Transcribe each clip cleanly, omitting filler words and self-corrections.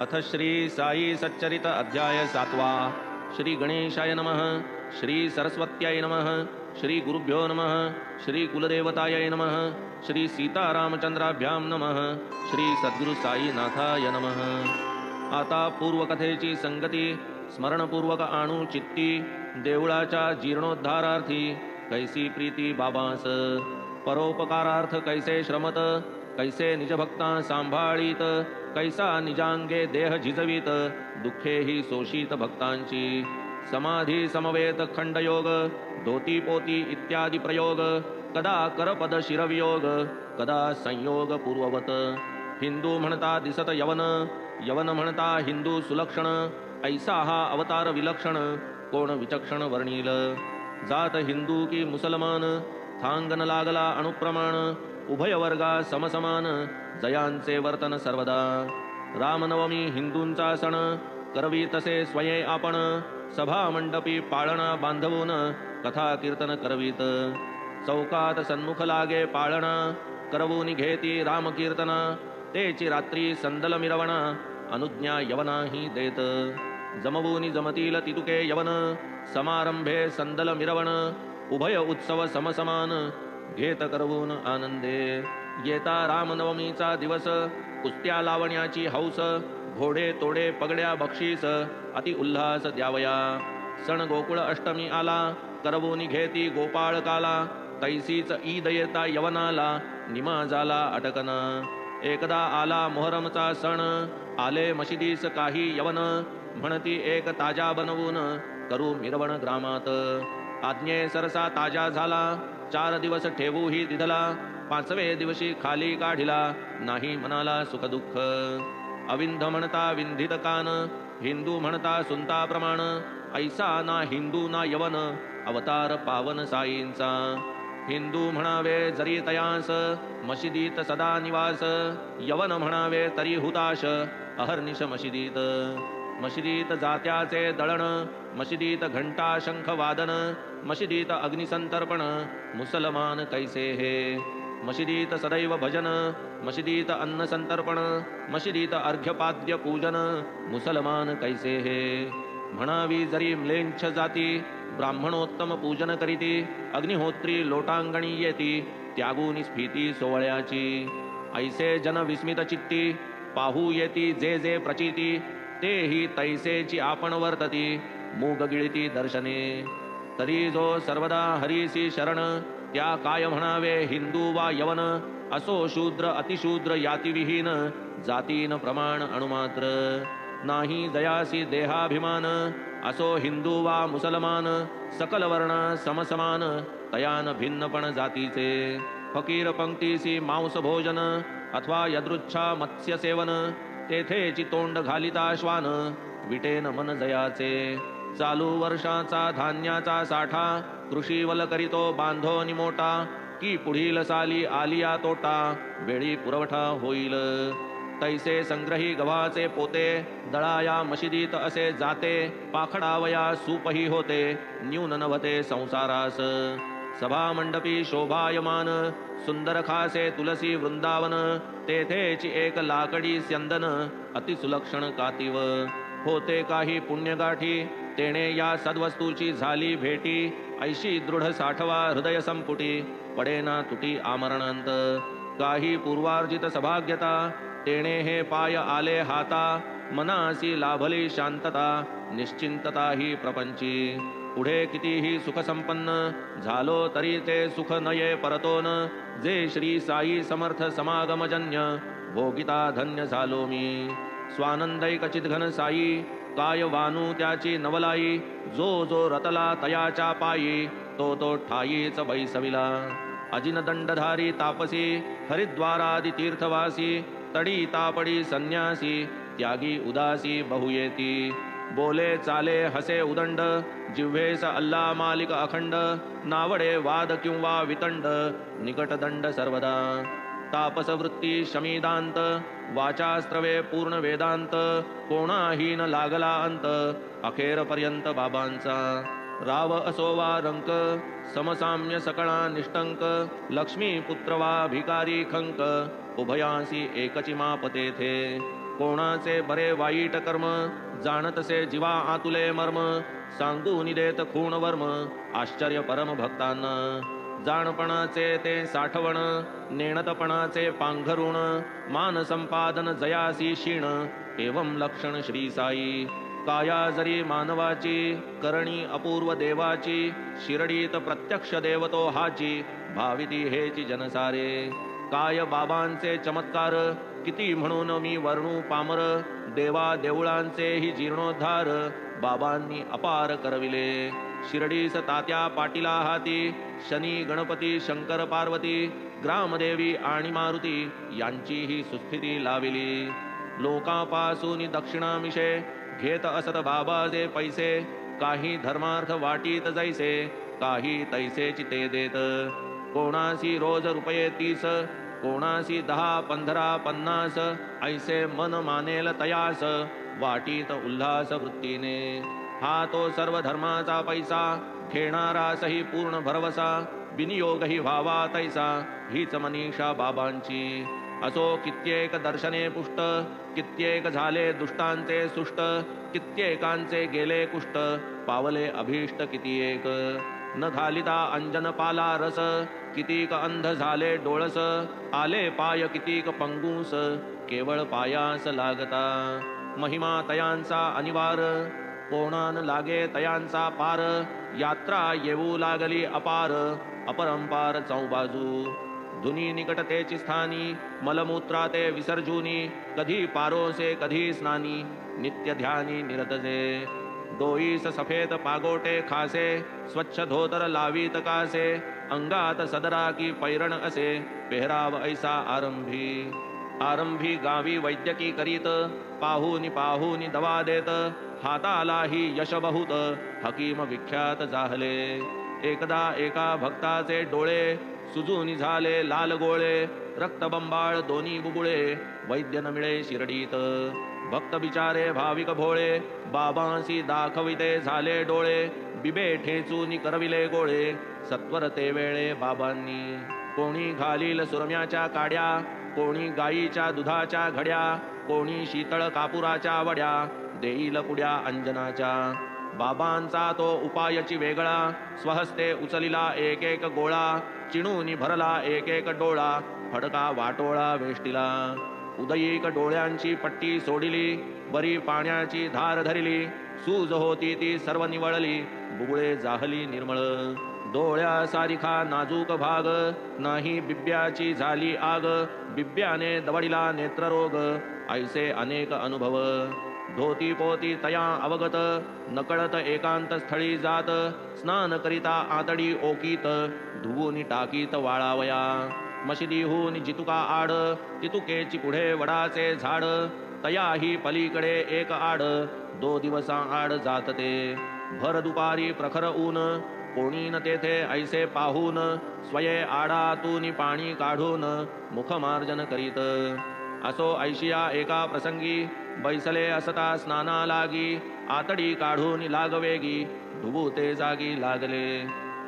अथ श्री साई सच्चरित अध्याय 7वा। श्री गणेशाय नमः। श्री सरस्वत्याय नमः। श्री गुरुभ्यो नमः। श्री कुलदेवताय नमः। श्री सीतारामचंद्राभ्यां नमः। श्री सद्गुरु साईनाथाय नमः। आता पूर्वकथेची संगती स्मरणपूर्वक आणू चित्ती, देवळाच्या जीर्णोद्धारार्थी कैसी प्रीती बाबांस, परोपकारार्थ कैसे श्रमत, कैसे निजभक्ता सांभाळीत, कैसा निजांगे देह झिजवीत, दुःखे ही सोशीत भक्तांची। समाधी समवेत खंडयोग, धोती पोती इत्यादी प्रयोग, कदा करपद शिरवियोग, कदा संयोग पूर्ववत। हिंदू म्हणता दिसत यवन, यवन म्हणता हिंदू सुलक्षण, ऐसा हा अवतार विलक्षण, कोण विचक्षण वर्णील। जात हिंदू की मुसलमान, थांगन लागला अनुप्रमाण, उभय वर्गा समसमान, जयांचे वर्तन सर्वदा। रामनवमी हिंदूंचा सण, करवी तसे स्वये आपण, सभा मंडपी पाळणा बांधवून, कथा कीर्तन करवीत। चौकात सन्मुख लागे पाळणा, करवून घेती रामकीर्तना, तेची रात्री संदल मिरवणा, अनुज्ञा यवनाही देत। जमवून जमतील तितुके यवन, समारंभे संदल मिरवण, उभय उत्सव समसमान, घेत करवून आनंदे। येता रामनवमीचा दिवस, कुस्त्या लावण्याची हौस, घोडे तोडे पगड्या बक्षीस, अति उल्हास द्यावया। सण गोकुळ अष्टमी आला, करवून घेती गोपाळ काला, तैसीच ईद येता यवनाला, निमाजाला अटकना। एकदा आला मोहरमचा सण, आले मशिदीस काही यवन, म्हणती एक ताजा बनवून, करू मिरवण ग्रामात। आज्ञे सरसा ताजा झाला, 4 दिवस ठेवू ही दिधला, 5वे दिवशी खाली काढिला, नाही मनाला सुख दुःख। अविंध म्हणता विंधित कान, हिंदू म्हणता सुनता प्रमाण, ऐसा ना हिंदू ना यवन, अवतार पावन साईंचा। हिंदू म्हणावे जरी तयास, मशिदीत सदा निवास, यवन म्हणावे तरी हुताश, अहर्निश मशिदीत। मशिदीत जात्याचे दळण, मशिदीत घंटा शंख वादन, मशिदीत अग्निसंतर्पण, मुसलमान कैसे हे। मशिदीत सदैव भजन, मशिदीत अन्न संतर्पण, मशिदीत अर्घ्यपाद्य पूजन, मुसलमान कैसे हे। म्हणावी जरी म्लेंछ जाती, ब्राह्मणोत्तम पूजन करीती, अग्निहोत्री लोटांगणी येती, त्यागून स्फीती सोवळ्याची। ऐसे जन विस्मित चित्ती, पाहू येती जे जे प्रचिती, तेही तैसेची आपण वर्तती, मूग गिळती दर्शने। तरी जो सर्वदा हरीसी शरण, त्या काय म्हणावे हिंदू वा यवन, असो शूद्र अतिशूद्र यातिविहीन, जातीन प्रमाण अणुमात्र। नाही जयासी देहाभिमान, असो हिंदू वा मुसलमान, सकल वर्ण समसमान, तयान भिन्नपण जातीचे। फकीर पंक्तीसी मांस भोजन, अथवा यदृच्छा मत्स्य सेवन, तेथेची तोंड घालिता श्वान, विटेन मन जयाचे। चालू वर्षाचा धान्याचा साठा, कृषीवल करीतो बांधो निमोटा, की पुढील साली आलिया तोटा, वेळी पुरवठा होईल। तैसे संग्रही गव्हाचे पोते, दळाया मशिदीत असे जाते, पाखडावया सूपही होते, न्यून नभते संसारास। सभा मंडपी शोभायमान, सुंदर खासे तुलसी वृंदावन, तेथेची एक लाकडी स्यंदन, अतिसुलक्षण कातीव। होते काही पुण्यगाठी, तेणे या सद्वस्तूची झाली भेटी, ऐशी दृढ साठवा हृदय संपुटी, पडेना तुटी आमरणांत। काही पूर्वार्जित सभाग्यता, तेणे हे पाय आले हाता, मनासी लाभली शांतता, निश्चिंतता ही प्रपंची। पुढे कितीही सुख संपन्न झालो, तरी ते सुख नये परतोन, जे श्री साई समर्थ समागमजन्य, भोगिता धन्य झालो मी। स्वानंदैक चितघन साई, काय वानू त्याची नवलाई, जो जो रतला तयाच्या पायी, तो तो ठायीच बैसविला। अजिन दंडधारी तापसी, हरिद्वारादि तीर्थवासी, तडी तापडी संन्यासी, त्यागी उदासी बहुयेती। बोले चाले हसे उदंड, जिव्हेस अल्ला मालिक अखंड, नावडे वाद किंवा वितंड, निकट दंड सर्वदा। तापस वृत्ती शमीदांत, वाचास्त्रवे पूर्ण वेदांत, कोणाही न लागला अंत, अखेर पर्यंत बाबांचा। राव असो वा रंक, समसाम्य सकळा निष्टंक, लक्ष्मी पुत्र वा भिकारी खंक, उभयांसी एकची माप तेथे। कोणाचे बरे वाईट कर्म जाणतसे जीवा आतुले मर्म सांगून देत खूण वर्म आश्चर्य परम भक्तांना जाणपणाचे ते साठवण नेणतपणाचे पांघरुण मान संपादन जयासी क्षीण एवं लक्षण श्री साई काया जरी मानवाची करणी अपूर्व देवाची शिरडीत प्रत्यक्ष देवतो हाची भाविती हेची जनसारे काय बाबांचे चमत्कार किती म्हणून मी वर्णू पामर देवा देवळांचेही जीर्णोद्धार बाबांनी अपार करविले शिर्डीस तात्या पाटीला हाती शनी गणपती शंकर पार्वती ग्रामदेवी आणि मारुती यांचीही सुस्थिती लाविली लोकांपासून दक्षिणामिषे घेत असत बाबाचे पैसे काही धर्मार्थ वाटीत जैसे काही तैसेची ते देत कोणासी रोज रुपये 30 कोणासी 10 15 50 ऐसे मन मानेल तयास वाटीत उल्हास वृत्तीने हा तो सर्व धर्माचा पैसा घेणारा सही पूर्ण भरवसा विनियोगही व्हावा तैसा हीच मनीषा बाबांची असो कित्येक दर्शने पुष्ट कित्येक झाले दुष्टांचे सुष्ट कित्येकांचे गेले कुष्ट पावले अभीष्ट कितीएक न घालिता अंजन पाला रस कितीक अंध झाले डोळस आले पाय कितीक पंगूस केवळ पायास लागता महिमा तयांचा अनिवार कोणान लागे तयांचा पार यात्रा येऊ लागली अपार अपरंपार चौबाजू धुनी निकटतेची स्थानी मलमूत्राते विसर्जुनी कधी पारोसे कधी स्नानी नित्य ध्यानी निरतजे डोईस सफेद पागोटे खासे स्वच्छ धोतर लावीत कासे अंगात सदरा की पैरण असे पेहराव ऐसा आरंभी गावी वैद्यकी करीत पाहूनी दवा देत हातालाही यश बहुत हकीम विख्यात जाहले एकदा एका भक्ताचे डोळे सुजून झाले लाल गोळे रक्तबंबाळ दोन्ही बुबुळे वैद्य न मिळे शिर्डीत भक्त बिचारे भाविक भोळे बाबांसी दाखविते झाले डोळे बिबे ठेचून करविले गोळे सत्वर ते वेळे बाबांनी कोणी घालील सुरम्याच्या काड्या कोणी गाईच्या दुधाच्या घड्या कोणी शीतळ कापुराच्या वड्या देईल पुड्या अंजनाच्या बाबांचा तो उपायची वेगळा स्वहस्ते उचलिला एक एक गोळा चिणूनी भरला एक एक डोळा फडका वाटोळा वेष्टिला उदयीक डोळ्यांची पट्टी सोडिली बरी पाण्याची धार धरिली सूज होती ती सर्व निवळली बुबुळे जाहली निर्मळ डोळ्या सारिखा नाजूक भाग नाही बिब्याची झाली आग बिब्याने दवडिला नेत्ररोग ऐसे अनेक अनुभव धोती पोती तया अवगत नकळत एकांत स्थळी जात स्नान करिता आतडी ओकीत धुवून टाकीत वाळावया मशिदीहून जितुका आड तितुकेची पुढे वडाचे झाड तयाही पलीकडे एक आड 2 दिवसा आड जात ते भर दुपारी प्रखर ऊन कोणी न तेथे ऐसे पाहून स्वये आडातून पाणी काढून मुखमार्जन करीत असो ऐशिया एका प्रसंगी बैसले असता स्नाना लागी आतडी काढून लागवेगी धुवू ते जागी लागले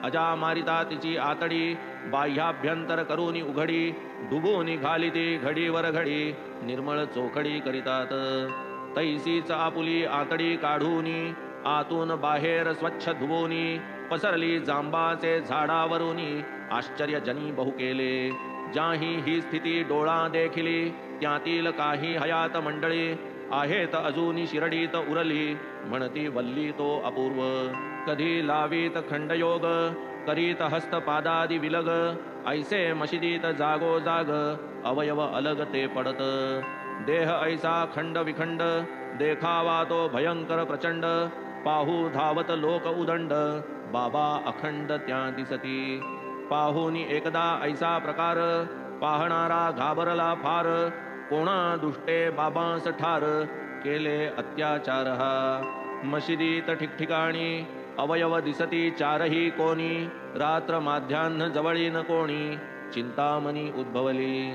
अजा मारिता तिची आतडी बाह्याभ्यंतर करून उघडी डुबून घालिती घडीवर घडी निर्मळ चोखडी करीतात तैसीच आपुली आतडी काढूनी आतून बाहेर स्वच्छ धुवोनी पसरली जांबाचे झाडावरूनी आश्चर्यजनी बहु केले ज्याही ही स्थिती डोळा देखिली त्यातील काही हयात मंडळी आहेत अजूनी शिर्डीत उरली म्हणती वल्ली तो अपूर्व कधी लावीत खंडयोग करीत हस्तपादादी विलग ऐसे मशिदीत जागो जाग अवयव अलग ते पडत देह ऐसा खंड विखंड देखावा तो भयंकर प्रचंड पाहू धावत लोक उदंड बाबा अखंड त्या दिसती पाहूनी एकदा ऐसा प्रकार पाहणारा घाबरला फार कोणा दुष्टे बाबांस ठार केले अत्याचार मशिदीत ठिकठिकाणी अवयव दिसती चारही कोणी रात्र माध्यान्ह जवळीन कोणी चिंतामणी उद्भवली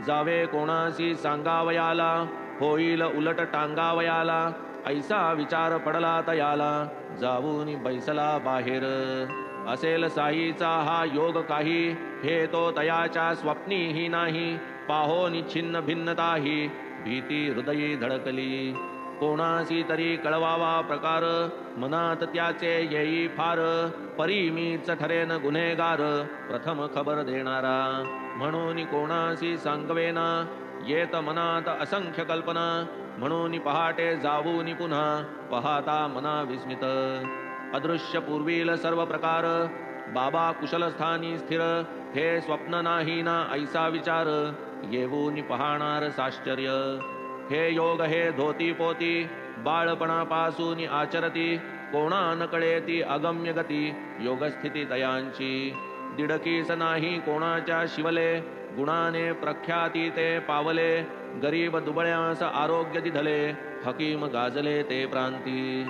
जावे कोणासी सांगावयाला होईल उलट टांगावयाला ऐसा विचार पडला तयाला जाऊन बैसला बाहेर असेल साईचा हा योग काही हे तो तयाच्या स्वप्नीही नाही पाहो निच्छिन्न भिन्नताही भीती हृदयी धडकली. कोणासी तरी कळवावा प्रकार, मनात त्याचे येई फार. परी मीच ठरेन गुन्हेगार, प्रथम खबर देणारा. म्हणून कोणासी सांगवेना, येत मनात असंख्य कल्पना. म्हणून पहाटे जाऊनी पुन्हा, पाहता मना विस्मित. अदृश्य पूर्वील सर्व प्रकार, बाबा कुशलस्थानी स्थिर. हे स्वप्न नाही ना ऐसा विचार, येऊनी पाहणार साश्चर्य. हे योग हे धोती पोती, बाळपणापासून आचरती. कोणा न कळेती अगम्य गती, योगस्थिती तयांची. दिडकीस नाही कोणाच्या शिवले, गुणाने प्रख्याती ते पावले. गरीब दुबळ्यास आरोग्य दिधले, हकीम गाजले ते प्रांती.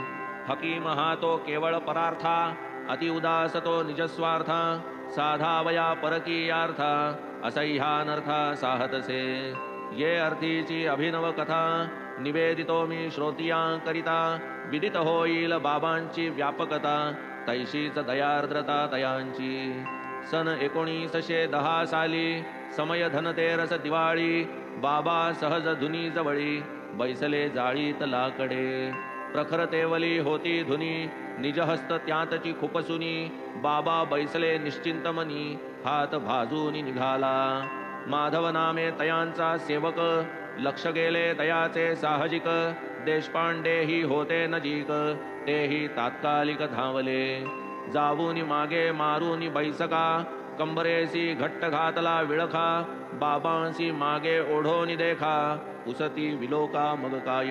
हकीम हा तो केवळ परार्था, अति उदास तो निजस्वार्था. साधा वया परकीयार्था, असह्यानर्था साहतसे. ये अर्थीची अभिनव कथा, निवेदितो मी श्रोतियांकरिता. विदित होईल बाबांची व्यापकता, तैशीच दयार्द्रता तयांची. सन 1910 साली, समय धनतेरस दिवाळी. बाबा सहज धुनी जवळी, बैसले जाळीत लाकडे. प्रखर तेवली होती धुनी, निजहस्त त्यातची खुपसुनी. बाबा बैसले निश्चिंत मनी, हात भाजून निघाला. माधव नामे तयांचा सेवक, लक्ष गेले तयाचे साहजिक. देशपांडेही होते नजीक, तेही तात्कालिक धावले. जाऊनी मागे मारूनी बैसका, कंबरेसी घट्ट घातला विळखा. बाबांसी मागे ओढोनी देखा, उसती विलोका मग काय.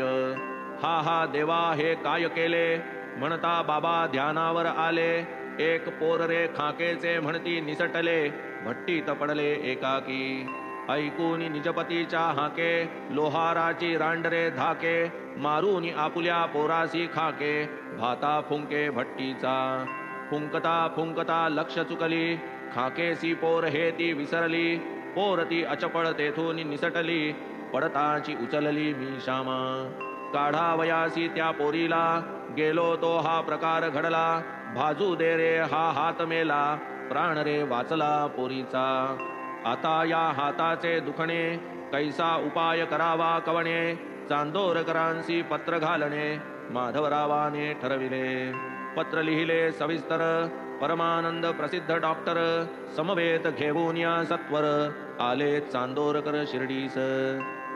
हा हा देवा हे काय केले, म्हणता बाबा ध्यानावर आले. एक पोर रे खाकेचे म्हणती निसटले, भट्टीत पडले एकाकी. ऐकूनी निजपतीच्या हाके, लोहाराची रांडरे धाके. मारूनी आपुल्या पोरासी खाके, भाता फुंके भट्टीचा. फुंकता फुंकता लक्ष चुकली, खाकेसी पोर हे ती विसरली. पोर ती अचपळ तेथून निसटली, पडताची उचलली मी श्यामा. काढावयासी त्या पोरीला, गेलो तो हा प्रकार घडला. भाजू दे रे हा हात मेला, प्राण रे वाचला पोरीचा. आता या हाताचे दुखणे, कैसा उपाय करावा कवणे. चांदोरकरांसी पत्र घालणे, माधवरावाने ठरविले. पत्र लिहिले सविस्तर, परमानंद प्रसिद्ध डॉक्टर. समवेत घेऊन या सत्वर, आले चांदोरकर शिर्डीस.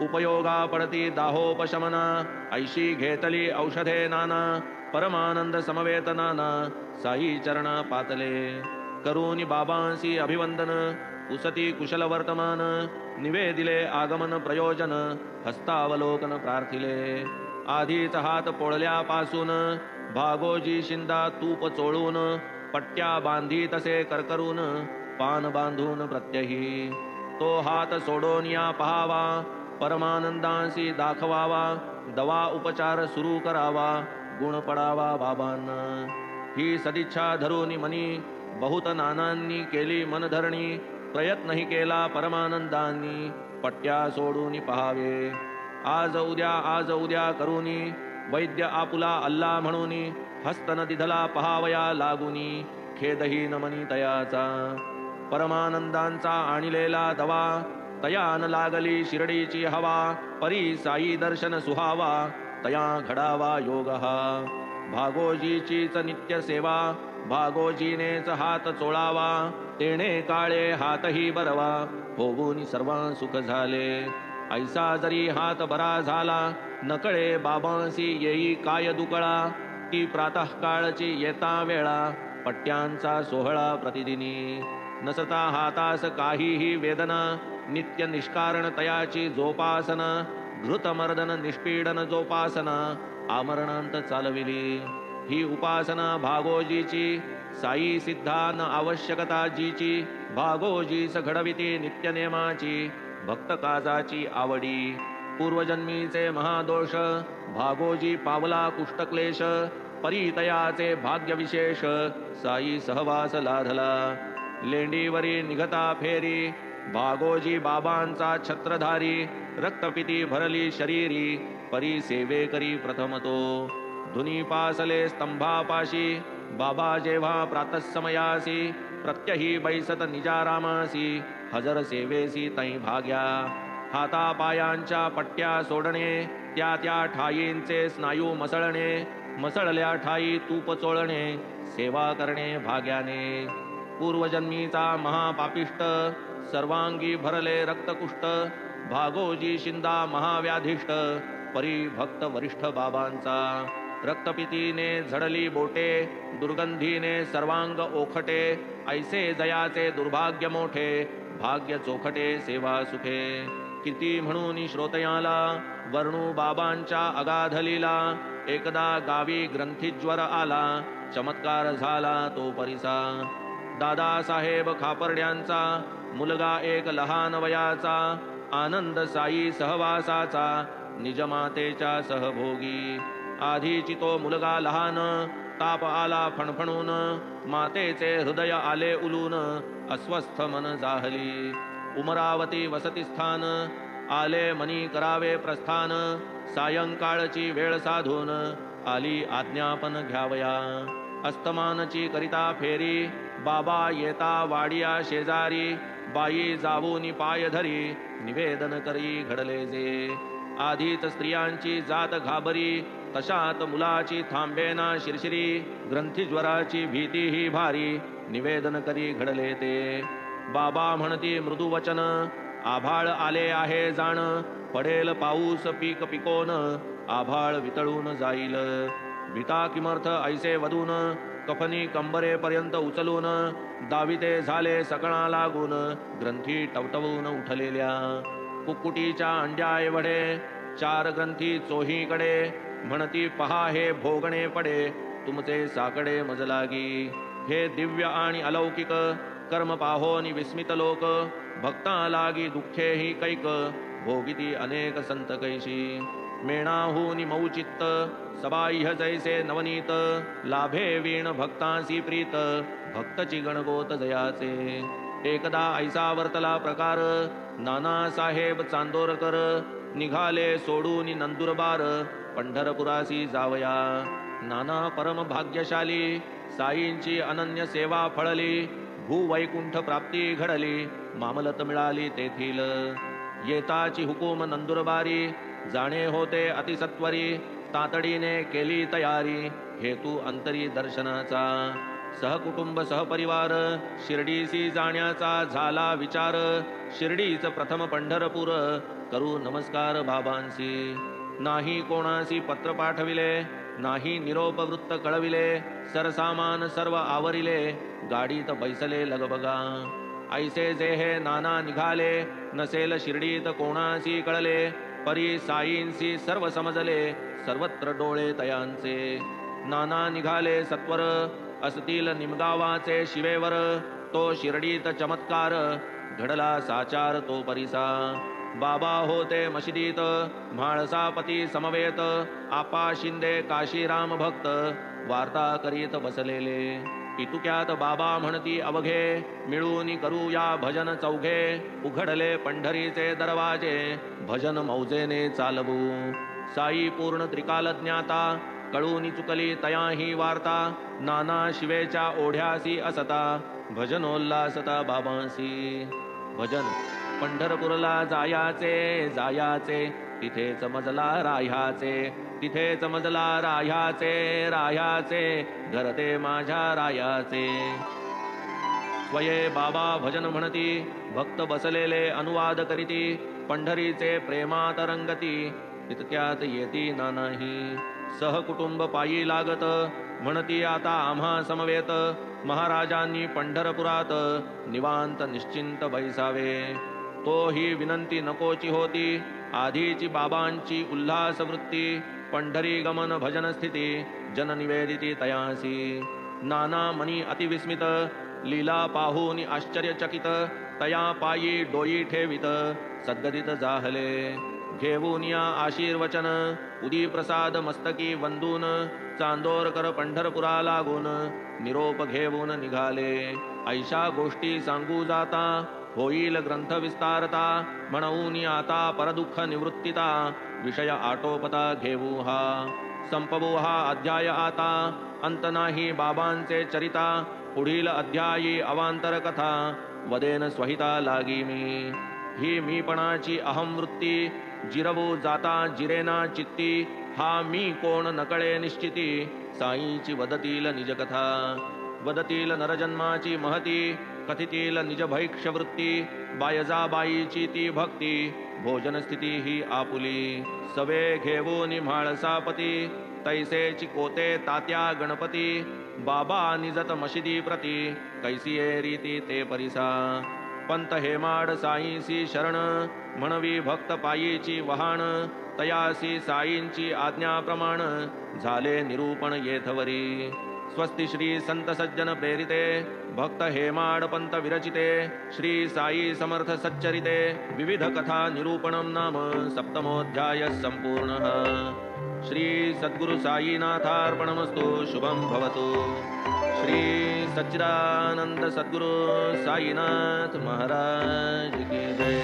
उपयोगा पडती दाहोपशमना, ऐशी घेतली औषधे नाना. परमानंद समवेत नाना, साई चरणा पातले. करून बाबांसी अभिवंदन, उसती कुशल वर्तमान. निवेदिले आगमन प्रयोजन, हस्तावलोकन प्रार्थिले. आधीच हात पोळल्यापासून, भागोजी शिंदा तूप चोळून. पट्ट्या बांधी तसे करकरून, पान बांधून प्रत्यही. तो हात सोडून या पहावा, परमानंदांसी दाखवावा. दवा उपचार सुरू करावा, गुण पडावा बाबांना. ही सदिच्छा धरून मनी, बहुत नानांनी केली मनधरणी. प्रयत्नही केला परमानंदांनी, पट्ट्या सोडून पहावे. आज उद्या करूनी, वैद्य आपुला अल्ला म्हणूनी. हस्तन दिधला पहावया लागुनी, खेदही न मनी तयाचा. परमानंदांचा आणलेला दवा, तयान लागली शिर्डीची हवा. परी साई दर्शन सुहावा, तया घडावा योग हा. भागोजीचीच नित्य सेवा, भागोजीनेच हात चोळावा. तेणे काळे हातही बरवा, होऊन सर्वा सुख झाले. ऐसा जरी हात बरा झाला, नकळे बाबांसी येई काय दुकळा. ती प्रातःकाळची येता वेळा, पट्ट्यांचा सोहळा प्रतिदिनी. नसता हातास काहीही वेदना, नित्य निष्कारण तयाची जोपासना. घृतमर्दन निष्पीडन जोपासना, आमरणांत चालविली. ही उपासना भागोजीची, साई सिद्धान आवश्यकता जीची. भागोजीस घडविती नित्य नेमाची, भक्त काजाची आवडी. पूर्वजन्मीचे महादोष, भागोजी पावला कुष्ठक्लेश. परितयाचे भाग्य विशेष, साई सहवास लाधला. लेंडीवरी निघता फेरी, भागोजी बाबांचा छत्रधारी. रक्तपिती भरली शरीरी, परी सेवे करी प्रथमतो. धुनी पासले स्तंभापाशी, बाबा जेव्हा प्रातःसमयासी. प्रत्यही बैसत निजारामासी, हजर सेवेसी तै भाग्या. हातापायांच्या पट्ट्या सोडणे, त्या त्या ठायींचे स्नायू मसळणे, मसळल्या ठाई तूप चोळणे, सेवा करणे भाग्याने. पूर्वजन्मीचा महापापिष्ट, सर्वांगी भरले रक्तकुष्ठ, भागोजी शिंदा महाव्याधिष्ट, परी भक्त वरिष्ठ बाबांचा. रक्तपितीने झडली बोटे, दुर्गंधीने सर्वांग ओखटे, ऐसे जयाचे दुर्भाग्य मोठे, भाग्य चोखटे सेवा सुखे. किती म्हणून श्रोतयाला, वर्णू बाबांच्या अगाध लीला. एकदा गावी ग्रंथीज्वर आला, चमत्कार झाला तो परिसा. दादासाहेब खापर्ड्यांचा मुलगा एक लहान वयाचा, आनंद साई सहवासाचा, निजमातेच्या सहभोगी. आधीची तो मुलगा लहान, ताप आला फणफणून, मातेचे हृदय आले उलून, अस्वस्थ मन जाहली. उमरावती वसतिस्थान, आले मनी करावे प्रस्थान. सायंकाळची वेळ साधून, आली आज्ञापन घ्यावया. अस्तमानची करिता फेरी, बाबा येता वाडिया शेजारी. बाई जावूनी पाय धरी, निवेदन करी घडले जे. आधीच स्त्रियांची जात घाबरी, तशात मुलाची थांबेना शिरशिरी. ग्रंथीज्वराची भीती ही भारी, निवेदन करी घडले ते. बाबा म्हणती मृदू वचन, आभाळ आले आहे जाण. पडेल पाऊस पीक पिकोन, आभाळ वितळून जाईल. भीता किमर्थ ऐसे वधून, कफनी कंबरेपर्यंत उचलून. दाविते झाले सकळा लागून, ग्रंथी टवटवून उठलेल्या. कुक्कुटीच्या अंड्या एवढे, 4 ग्रंथी चोहीकडे. म्हणती पहा हे भोगणे पडे, तुमचे साकडे मजलागी. हे दिव्य आणि अलौकिक, कर्म पाहोनी विस्मित लोक. भक्ता लागी दुःखे ही कैक, भोगिती अनेक संत कैशी. मेणाहूनी मौचित्त, सबाह्य जैसे नवनीत. लाभे वीण भक्तांसी प्रीत, भक्तची गणगोत जयाचे. एकदा ऐसा वर्तला प्रकार, नानासाहेब चांदोरकर. निघाले सोडून नंदुरबार, पंढरपुरासी जावया. नाना परम भाग्यशाली, साईंची अनन्य सेवा फळली. भूवैकुंठ प्राप्ती घडली, मामलत मिळाली तेथील. येताची हुकूम नंदुरबारी, जाणे होते अतिसत्वरी. तातडीने केली तयारी, हेतू अंतरी दर्शनाचा. सहकुटुंब सहपरिवार, शिर्डीसी जाण्याचा झाला विचार. शिर्डीच प्रथम पंढरपूर, करू नमस्कार बाबांसी. नाही कोणासी पत्र पाठविले, नाही निरोप वृत्त कळविले. सरसामान सर्व आवरिले, गाडीत बैसले लगबगा. ऐसे जे हे नाना निघाले, नसेल शिर्डीत कोणासी कळले. परी साईंसी सर्व समजले, सर्वत्र डोळे तयांचे. नाना निघाले सत्वर, असतील निमगावाचे शिवेवर. तो शिर्डीत चमत्कार, घडला साचार तो परिसा. बाबा होते मशिदीत, म्हाळसापती समवेत. आपा शिंदे काशीराम भक्त, वार्ता करीत बसलेले. इतुक्यात बाबा म्हणती अवघे, मिळून करूया भजन चौघे. उघडले पंढरीचे दरवाजे, भजन मौजेने चालवू. साई पूर्ण त्रिकाल ज्ञाता, कळून चुकली तयाही वार्ता. नाना शिवेच्या ओढ्यासी असता, भजनोल्लासता बाबांसी. भजन पंढरपूरला जायाचे जायाचे, तिथेच मजला राह्याचे. तिथेच मजला राह्याचे राह्याचे, घरते माझ्या रायाचे. स्वये बाबा भजन म्हणती, भक्त बसलेले अनुवाद करीती. पंढरीचे प्रेमात रंगती, इतक्यात येती नानाही. सहकुटुंब पायी लागत, म्हणती आता आम्हा समवेत. महाराजांनी पंढरपुरात, निवांत निश्चिंत बैसावे. तोही विनंती नकोची होती, आधीची बाबांची उल्हास वृत्ती. पंढरी गमन भजन स्थिती, जन निवेदिती तयासी. नाना मनी अतिविस्मित, लीला पाहून आश्चर्यचकित. तया पायी डोई ठेवित, सद्गदित जाहले. घेऊन या आशीर्वचन, उदी प्रसाद मस्तकी वंदून. चांदोरकर पंढरपुरा लागून, निरोप घेऊन निघाले. ऐशा गोष्टी सांगू जाता, होईल ग्रंथ विस्तारता. म्हणून आता परदुःख निवृत्तिता, विषय आटोपता घेऊ हा. संपवू हा अध्याय आता, अंत नाही बाबांचे चरिता. पुढील अध्यायी अवांतर कथा, वदेन स्वहिता लागी मी. ही मीपणाची अहम वृत्ती जिरवू जाता जिरेना चित्ती हा मी कोण नकळे निश्चिती साईची वदतील निजकथा वदतील नरजन्माची महती कथितील निज भैक्षवृत्ती बायजाबाईची ती भक्ती भोजन स्थिती ही आपुली सवे घेवून म्हाळसापती तैसेची कोते तात्या गणपती बाबा निजत मशिदी प्रती कैसिये रीती ते परिसा पंत हेमाड साईसी शरण म्हणवी भक्त पायीची वहाण तयासी साईंची आज्ञा प्रमाण झाले निरूपण येथवरी स्वस्ति श्री संत सज्जन प्रेरिते भक्त हेमाड पंत विरचिते श्री साई समर्थ सच्चरिते विविध कथा निरूपणम नाम सप्तमोऽध्याय संपूर्णः श्री सद्गुरु साईनाथार्पणमस्तु शुभं भवतु श्री सच्चिदानंद सद्गुरु साईनाथ महाराज की जय।